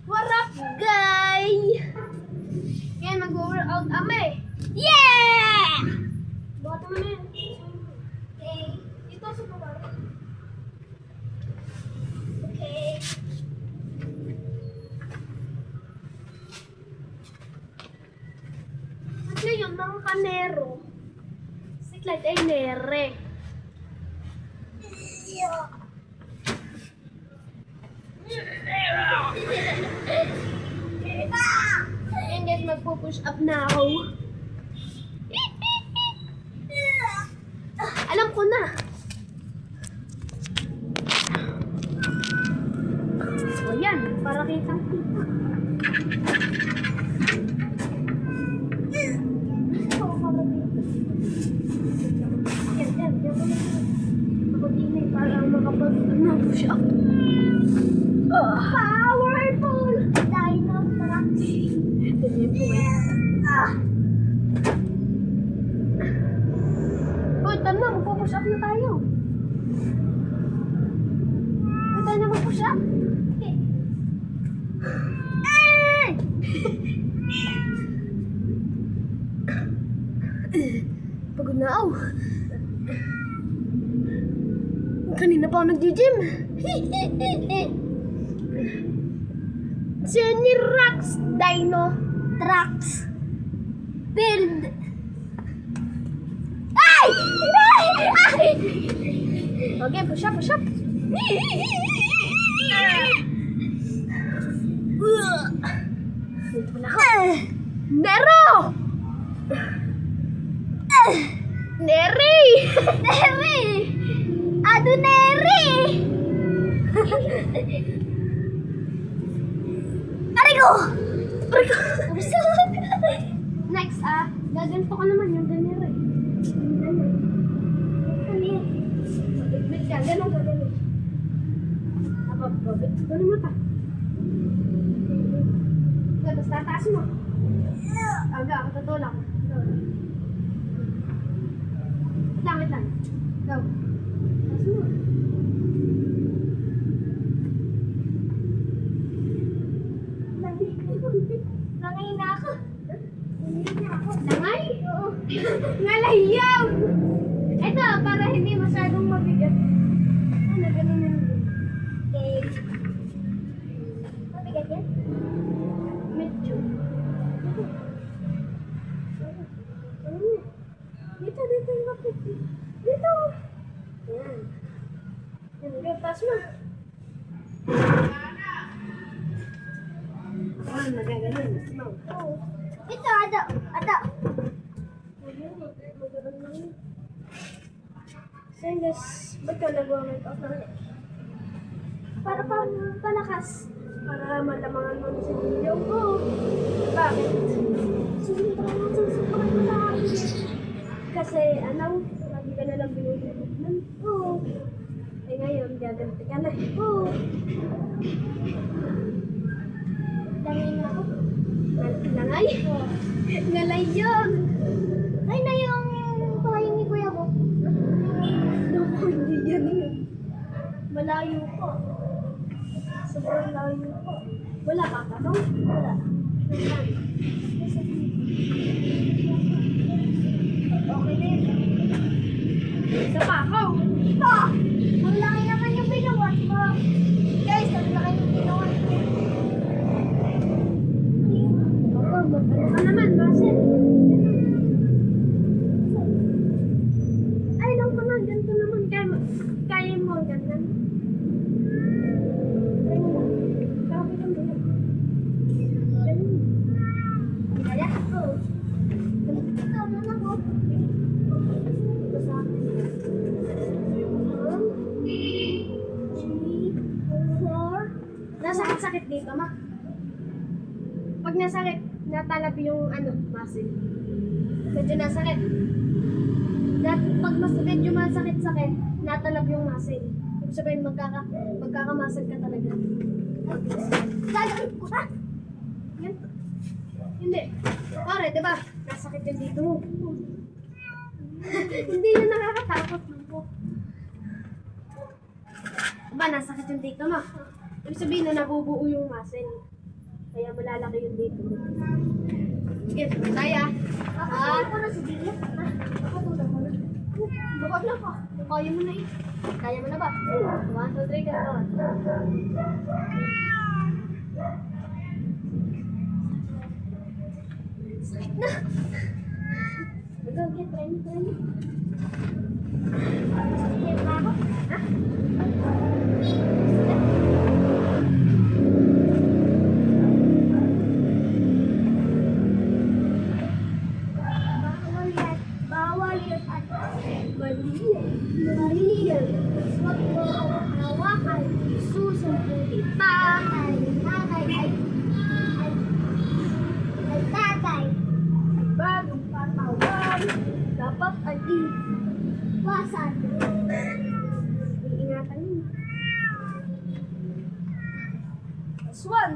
What up, guys? Ngayon, mag-workout kami. Yeah! Bata mo na yun. Okay. Ito sa baba. Okay. At ngayon, mga kanero. Siklat ay nere. Yeah. Ayan guys, magpo-push up na ako. Alam ko na. O yan, para kitang kita. Yan. Ako din ay para makapag-push up. Powerful! Dino Trucks. Ito din po Uy, tama na, magpo-push up na tayo. Uy, tayo na mag-push up. Pagod na ako. Kanina pa ako nag-gym. Jenny Rocks Dino Trucks Build. Ay! Ay! Okay, push up. Dito na ako. Nero! Neri! Neri! Ado Neri! Arigo! Next, gaganto ka naman yung ganyan rin. Bit ka, ganun ka, ganun. Ganun mo ta. Tapos tataas mo. Aga, ako tutulak. Wait lang. Go. Taas mo. Langay na ako. Langay? Oo. Ngalayaw! Ito, para hindi masyadong mabigat. Ano, ganun na. Okay. Mabigat yan? Medyo. Dito. Dito. Yan. Yan, taas mo. Magaganon. Ito, ada. So guys, ba't ka nag-workout out naman eh? Para palakas. Para malamangan mo sa video ko. Bakit? Susubukan mo lang. Kasi lagi ka nalang binunod ko. Eh ngayon, gaganti ka na. Langay na ako. Langay? Ngalay yun. Ay na yung tuhayin ni kuya ko. Naku, hindi yan yun. Malayo po. Sobrang layo po. Wala pa ka no? Wala. Okay din. Isa pa ako. Ang laki naman yung binuwat mo. Guys, ang laki yung binuwat mo. Ano ka naman, Basil? Ay, lang ko na. Ganito naman. Kaya mo, ganyan. Try mo lang. Sabi lang ba yan? Ganyan. Kaya ako. Ito, naman ako. Ito sa akin. 1, 2, 3, 4. Nasakit-sakit dito, ma. Pag nasakit, natalab yung muscle. Medyo nasakit. Pag medyo masakit-sakit, natalab yung muscle. Ibig sabihin, magkakamuscle ka talaga. Lalakit ko na! Yan. Hindi. Pare, diba? Nasakit yung dito mo. Hindi yun nakakatakot mo po. Diba, nasakit yung dito mo. Ibig sabihin na nabubuo yung muscle. Kaya malalaki yun dito. Sige, saya. Ako na si Dia. Nakatulog mo na. Bukod na pa. Kaya mo na eh. Kaya mo na ba? 1, 2, 3, gano'n. Sakit na. Sige, try mo. Sakit na ako. Ha? Bawal yan at maliyal. Huwag mo akong hawakan. Susunod kita kay nanay ay tatay. Bagong patawan, dapat ay iwasan. Iingatan yun. Aswan!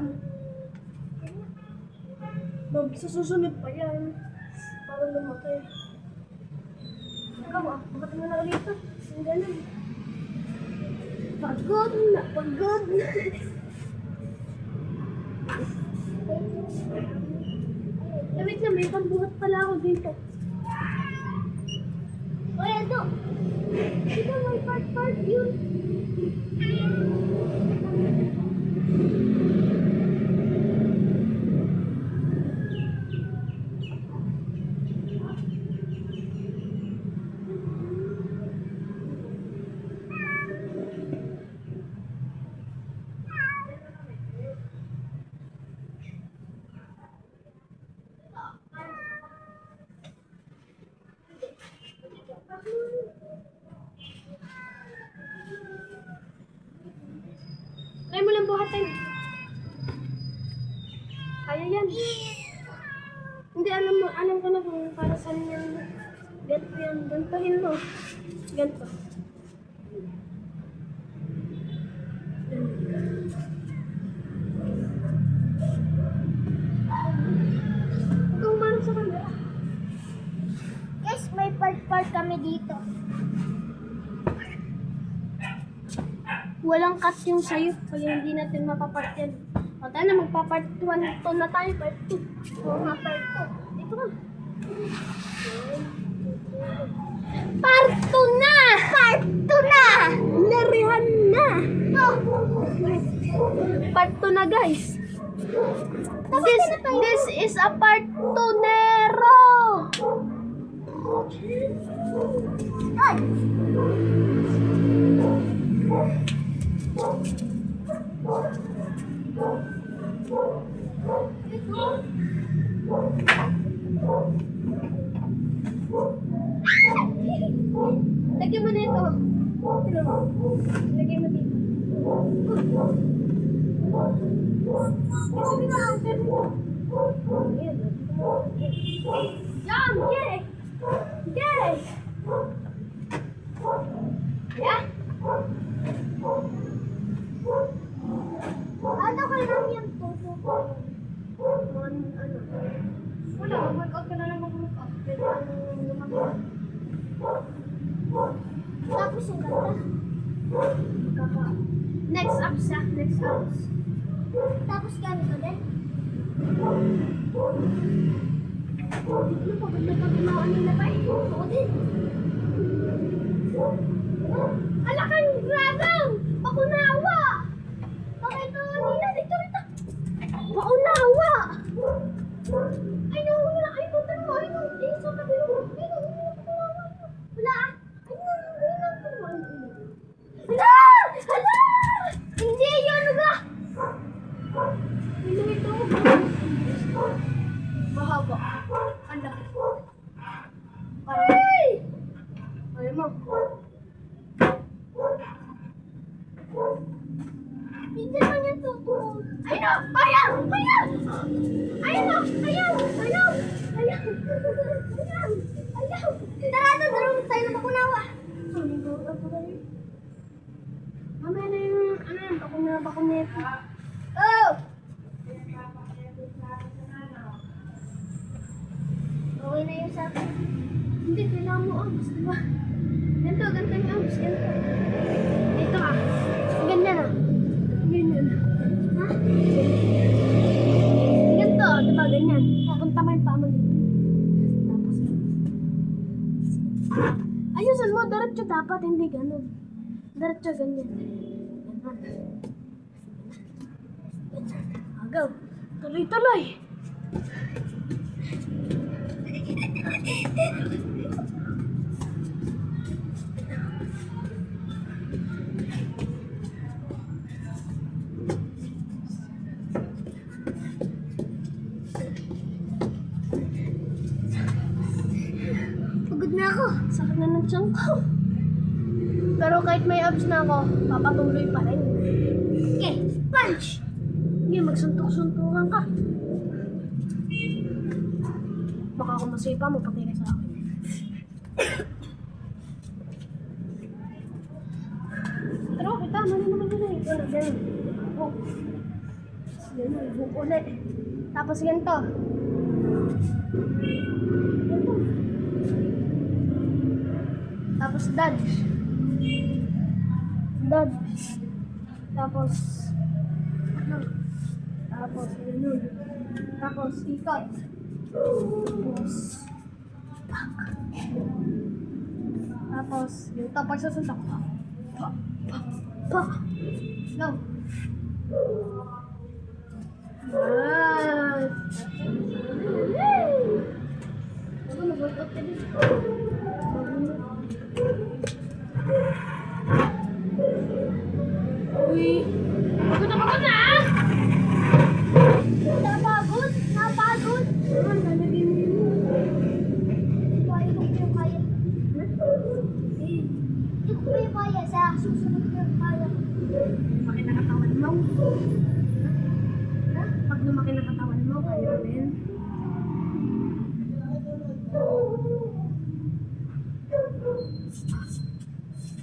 Sa susunod pa yan. Para lumaki. Ikaw bakit mo na ulit ito? Ang ganun. Pagod na. Wait lang, may pambuhat pala ako dito. Oy, ito! Dito may part yun. Kaya mo lang buhatin. Kaya yan. Hindi, alam ko na kung para saan yan. Ganto yan. Gantohin mo. Ganto. Ikaw umano sa camera. Guys, may part kami dito. Walang cut yung sayo, kaya hindi natin mapapart yan. O tayo na, magpapart 1 to na tayo, part 2. O nga, part 2. Dito ka. Part 2 na! Part 2 na! Larihan na! Oh. Part 2 na, guys. This is a part 2 Nero! Ay! Lagyan mo na ito. Lagyan mo dito. Yan! Get it! Get it! Yeah? Ano ka lang yung tuto ko? Wala, mag-workout ka na lang mag-workout. Tapos yung ganda. Next up siya, next up. Tapos gano'n ka din? Ano pa, ba't nagpapinawan nila pa eh? Ako din. Ala kang dragon! Pakunawa! Bakit nila? Dito, dito! Paunawa! Ay, nawala! Ay, punta mo! Ay, nawala! Ay, sa kabilo! Ay, nawala! Pakunawa! Wala! Ay, nawala! Hala! Hala! Hindi! Yan ba? Hindi ito. Mahaba. Ang laki. Ay! Ayaw mo. Hindi naman yung tuto. Ay no! Ayaw! Ayaw! Ayaw no! Ayaw! Ayaw! Ayaw! Ayaw! Ayaw! Tara, daro tayo na pakunawa. Mamaya na yung, bakuneto. Oh! Okay na yung sa akin. Hindi, kailangan mo abs, di ba? Ganito yung abs, ganito. Dito ah. Ganyan ah. Ganyan. Ha? Diretso dapat, hindi ganun. Diretso ganyan. Ganun. Agaw. Tuloy-tuloy. Pagod na ako. Sakit na ng tiyan ko. Pero kahit may abs na ako, papatuloy pa rin. Okay, punch! Hindi, magsuntok-suntukan ka. Baka kung masipa mo, patay ka sa akin. Pero kita, mali naman yun eh. Ganun, ganun. Hook. Ganun, hook ulit. Tapos ganito. Ganito. Tapos dodge. Dodge. Tapos ano? Tapos ganun. Tapos ikot. Tapos tapos ganito pagsasuntok. Pa. Go. Ah. Ako nag-workout ka din. Uy, pagod na ah! Napagod? Napagod? Ah, lalagyan mo yun. Kaya ko yung kaya. Hindi ko pa yung kaya. Sa susunod ko yung kaya. Lumaki na katawan mo. Pag lumaki na katawan mo, kaya mo rin.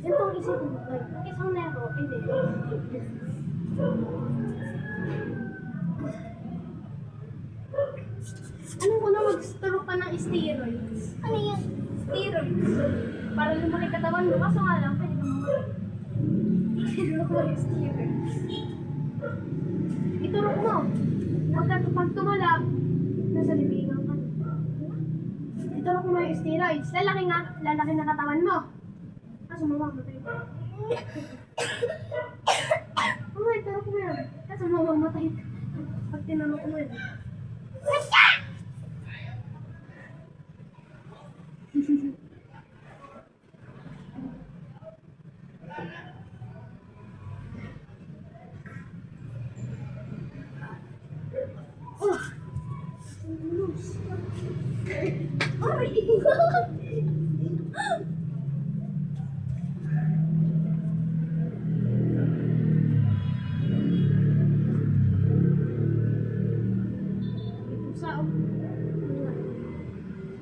Ganito ang isip mo. Like, isang nero, hindi. Anong una mag-stroke ka ng steroids? Ano yun? Steroids. Para lumaki katawan mo. Kaso nga lang, pwede ka mamatay. Iturok mo yung steroids. Iturok mo. Pag tumala, nasa libingan ka. Iturok mo yung steroids. Lalaki na katawan mo. Kaso mamamatay ka. Iturok mo yan. Kaso mamamatay ka. Pag tinanok mo yan.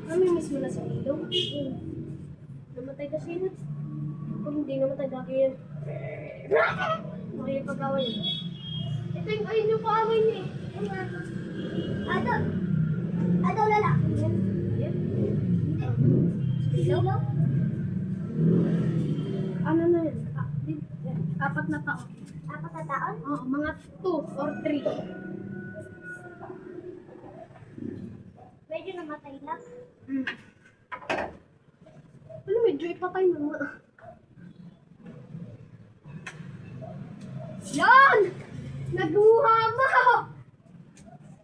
Namimiss mo na sa ilong? Namatay kasi yun. Pag hindi namatay, daki yan. Makipag-away yun. Ito yung ayun yung kaaway niya eh. Ano? Ano lalaki yan? Yan. Hindi. Sino? Ano na yun? 4 na taon. Apat na taon? Oo, mga 2 or 3. Medyo namatay lang. Ano, medyo ipatay na nga. Yan! Naguha mo!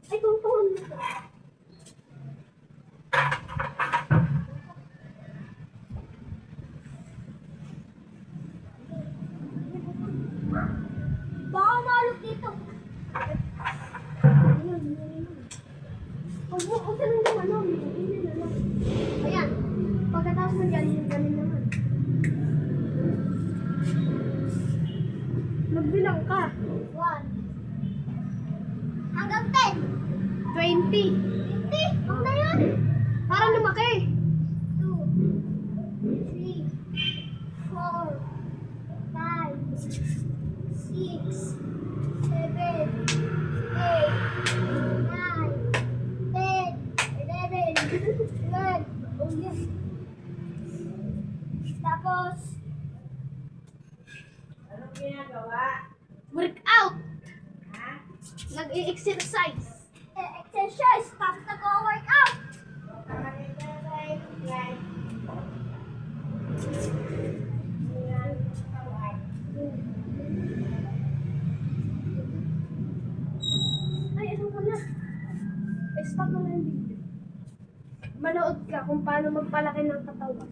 Ay, tungtungan mo. Baka malok dito. Huwag ka nang ano, ayan. Pagkatapos ng galing naman. Magbilang ka. 1. Hanggang 10. 20. 50. Ang na yun. Para lumaki. 2, 3, 4, 5, 6, 7, 8, 9, 10, 11, 12. Oh, yes. Tapos, Workout. Nag-i-exercise. exercise. Tapos nag-workout. stop mo na yung video. Manood ka kung paano magpalaki ng katawan.